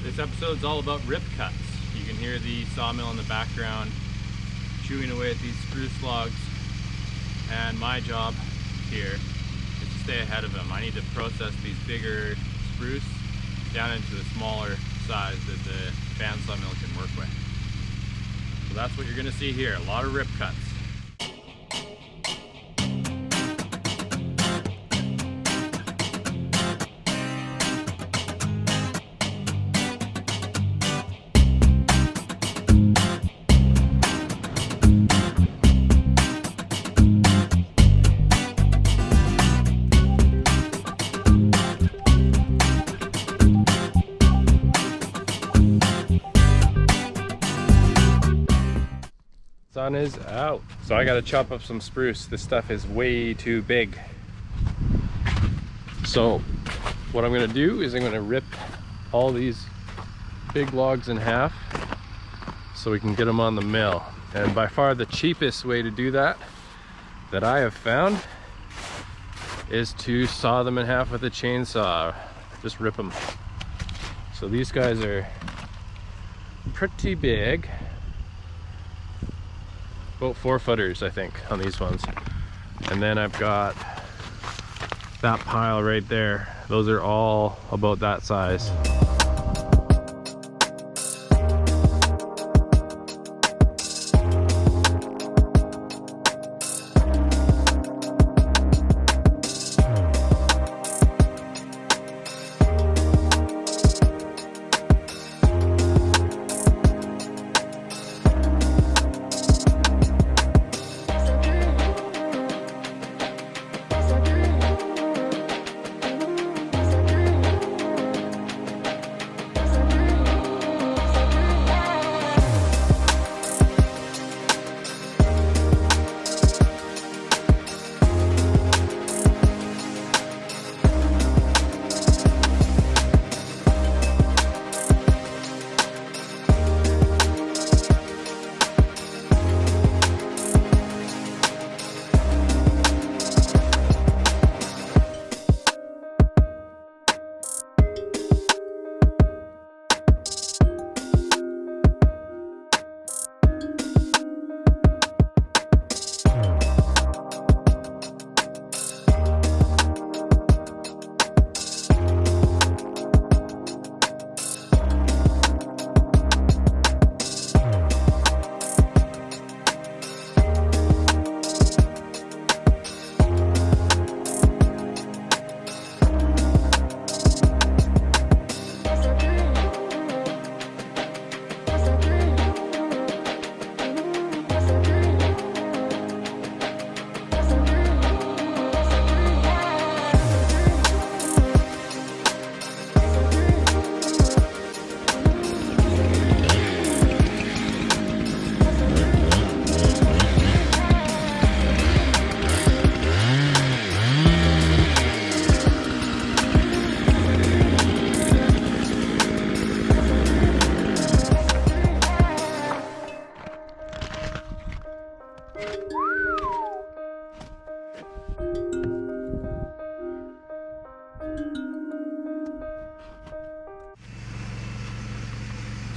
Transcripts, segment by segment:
This episode's all about rip cuts. You can hear the sawmill in the background chewing away at these spruce logs, and my job here is to stay ahead of them. I need to process these bigger spruce down into the smaller size that the fan sawmill can work with. So that's what you're going to see here, a lot of rip cuts. Sun is out. So I gotta chop up some spruce. This stuff is way too big. So what I'm gonna do is I'm gonna rip all these big logs in half so we can get them on the mill. And by far the cheapest way to do that I have found is to saw them in half with a chainsaw. Just rip them. So these guys are pretty big. About 4 footers, I think, on these ones. And then I've got that pile right there. Those are all about that size.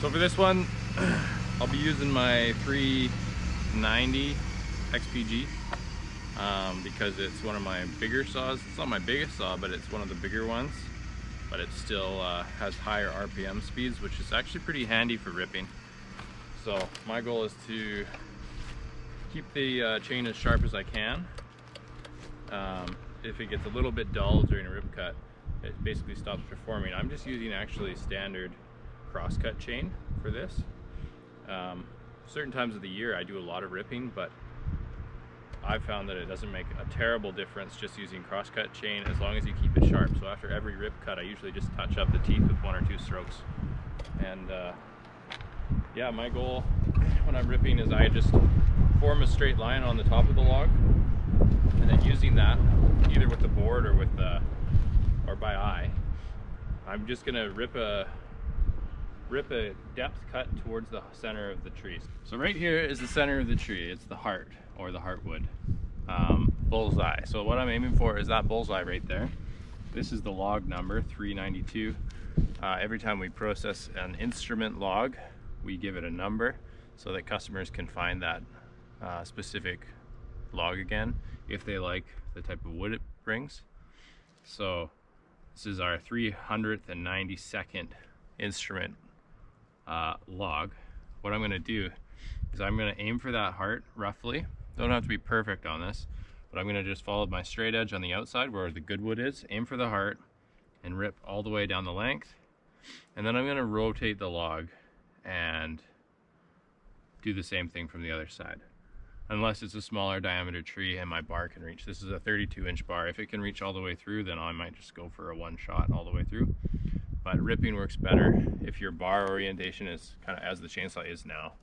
So for this one, I'll be using my 390 XPG because it's one of my bigger saws. It's not my biggest saw, but it's one of the bigger ones. But it still has higher RPM speeds, which is actually pretty handy for ripping. So my goal is to keep the chain as sharp as I can. If it gets a little bit dull during a rip cut, it basically stops performing. I'm just using actually standard crosscut chain for this. Certain times of the year I do a lot of ripping, but I've found that it doesn't make a terrible difference just using crosscut chain as long as you keep it sharp. So after every rip cut I usually just touch up the teeth with 1 or 2 strokes. And yeah, my goal when I'm ripping is I just form a straight line on the top of the log, and then using that either with the board or with or by eye, I'm just gonna rip a depth cut towards the center of the tree. So right here is the center of the tree. It's the heart, or the heartwood bullseye. So what I'm aiming for is that bullseye right there. This is the log number 392. Every time we process an instrument log, we give it a number so that customers can find that specific log again if they like the type of wood it brings. So this is our 392nd instrument log. What I'm going to do is I'm going to aim for that heart roughly. Don't have to be perfect on this, but I'm going to just follow my straight edge on the outside where the good wood is, aim for the heart, and rip all the way down the length. And then I'm going to rotate the log and do the same thing from the other side. Unless it's a smaller diameter tree and my bar can reach. This is a 32-inch bar. If it can reach all the way through, then I might just go for a one shot all the way through. But ripping works better if your bar orientation is kind of as the chainsaw is now,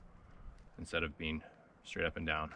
instead of being straight up and down.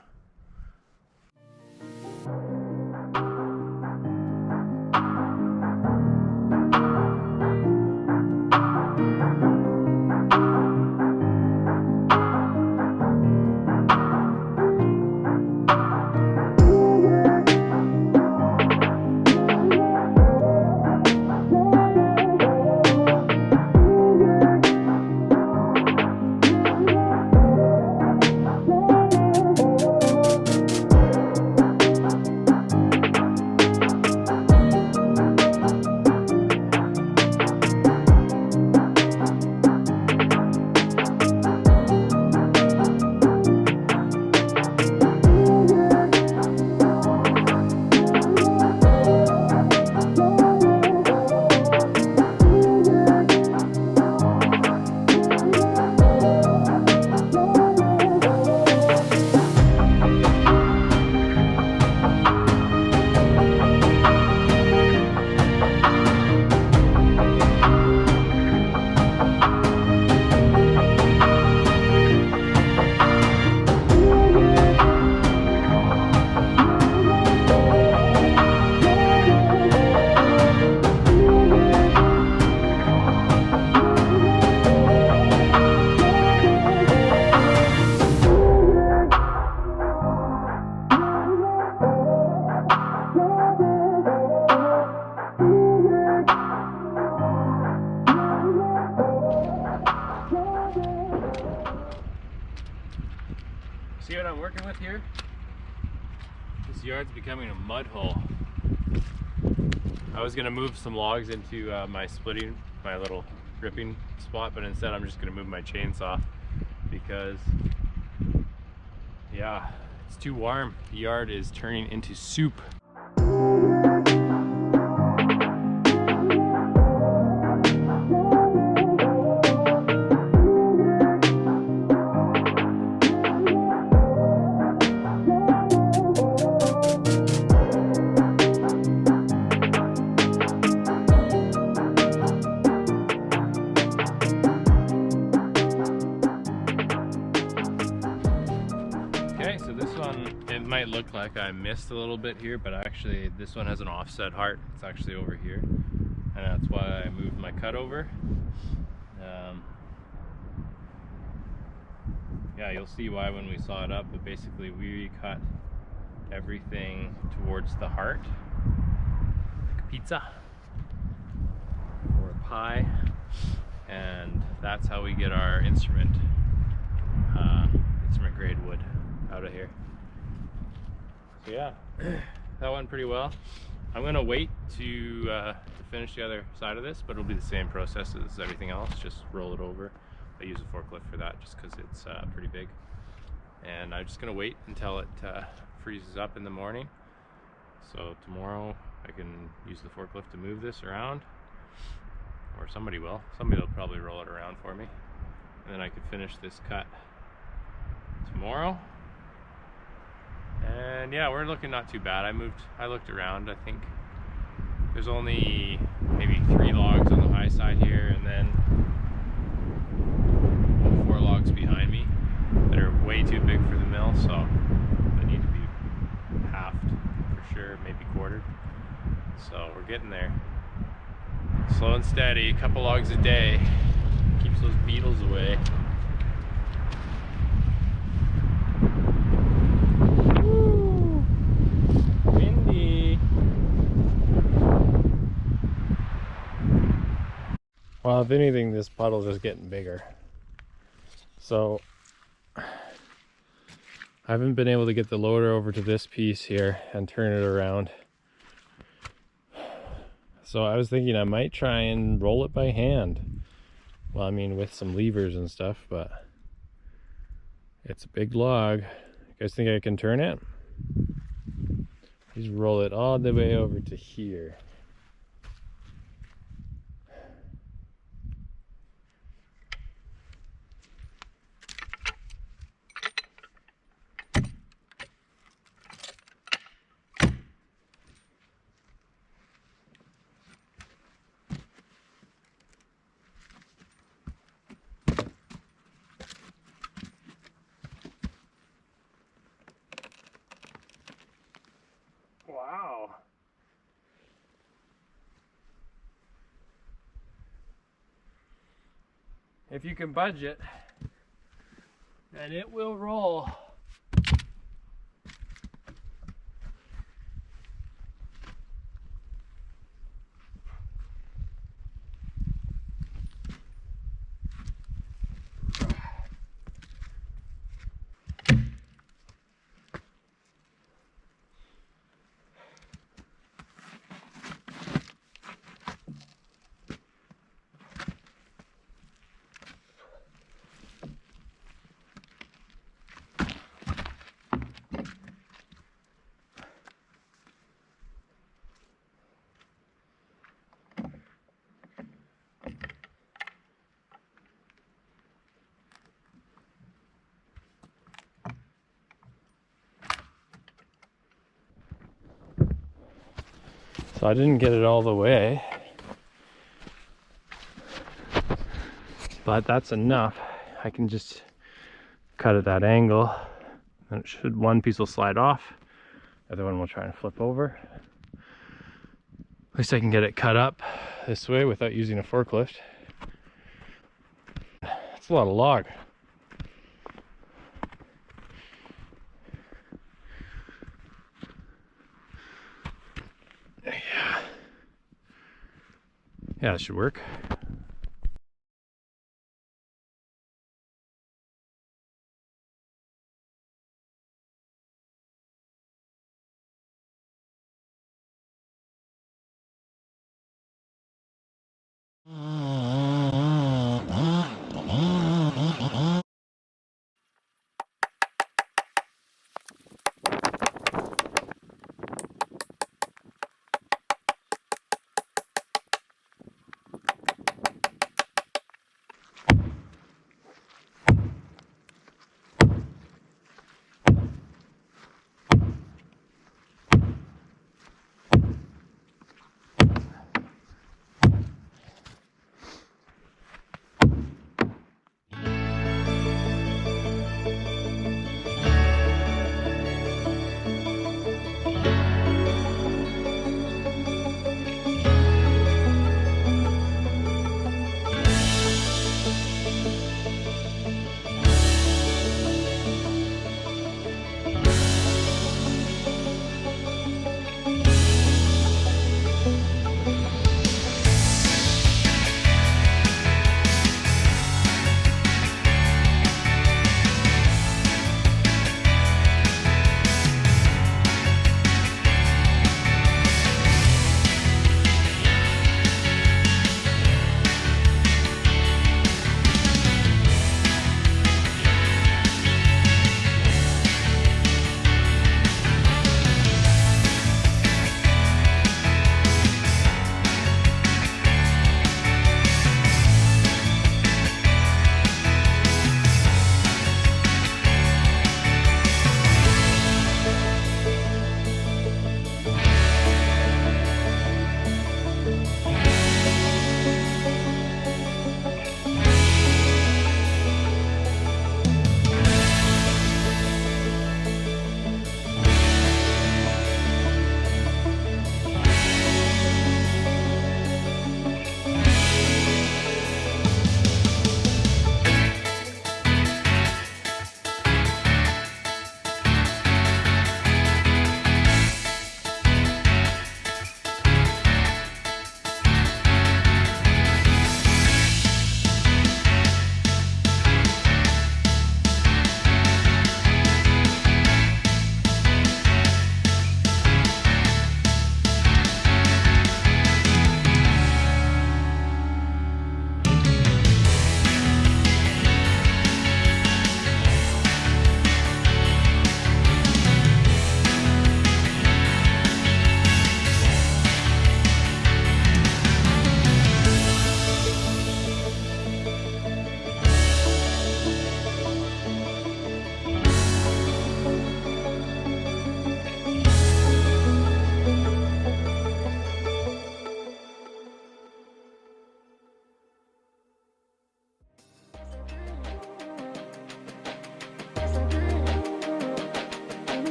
See what I'm working with here? This yard's becoming a mud hole. I was gonna move some logs into my little ripping spot, but instead I'm just gonna move my chainsaw because, yeah, it's too warm. The yard is turning into soup. It might look like I missed a little bit here, but actually this one has an offset heart. It's actually over here, and that's why I moved my cut over. Yeah, you'll see why when we saw it up, but basically we cut everything towards the heart, like a pizza or a pie, and that's how we get our instrument grade wood out of here. So yeah, that went pretty well. I'm gonna wait to finish the other side of this, but it'll be the same process as everything else. Just roll it over. I use a forklift for that just because it's pretty big. And I'm just gonna wait until it freezes up in the morning. So tomorrow I can use the forklift to move this around, or somebody will. Somebody will probably roll it around for me. And then I could finish this cut tomorrow. And yeah, we're looking not too bad. I looked around. I think there's only maybe 3 logs on the high side here, and then 4 logs behind me that are way too big for the mill, so they need to be halved for sure, maybe quartered. So we're getting there. Slow and steady, a couple logs a day. Keeps those beetles away. Woo! Windy. Well, if anything, this puddle's just getting bigger. So I haven't been able to get the loader over to this piece here and turn it around. So I was thinking I might try and roll it by hand. Well, I mean, with some levers and stuff, but it's a big log. You guys think I can turn it? Just roll it all the way over to here. Wow. If you can budge it, then it will roll. So I didn't get it all the way, but that's enough. I can just cut at that angle, and it should, one piece will slide off, the other one will try and flip over. At least I can get it cut up this way without using a forklift. That's a lot of log. Yeah, that should work.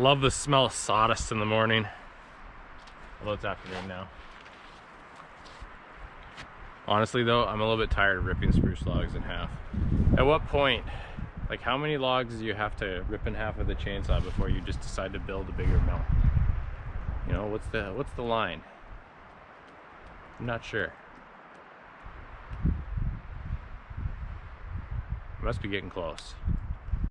love the smell of sawdust in the morning. Although it's afternoon now. Honestly though, I'm a little bit tired of ripping spruce logs in half. At what point, like how many logs do you have to rip in half with a chainsaw before you just decide to build a bigger mill? You know, what's the line? I'm not sure. Must be getting close.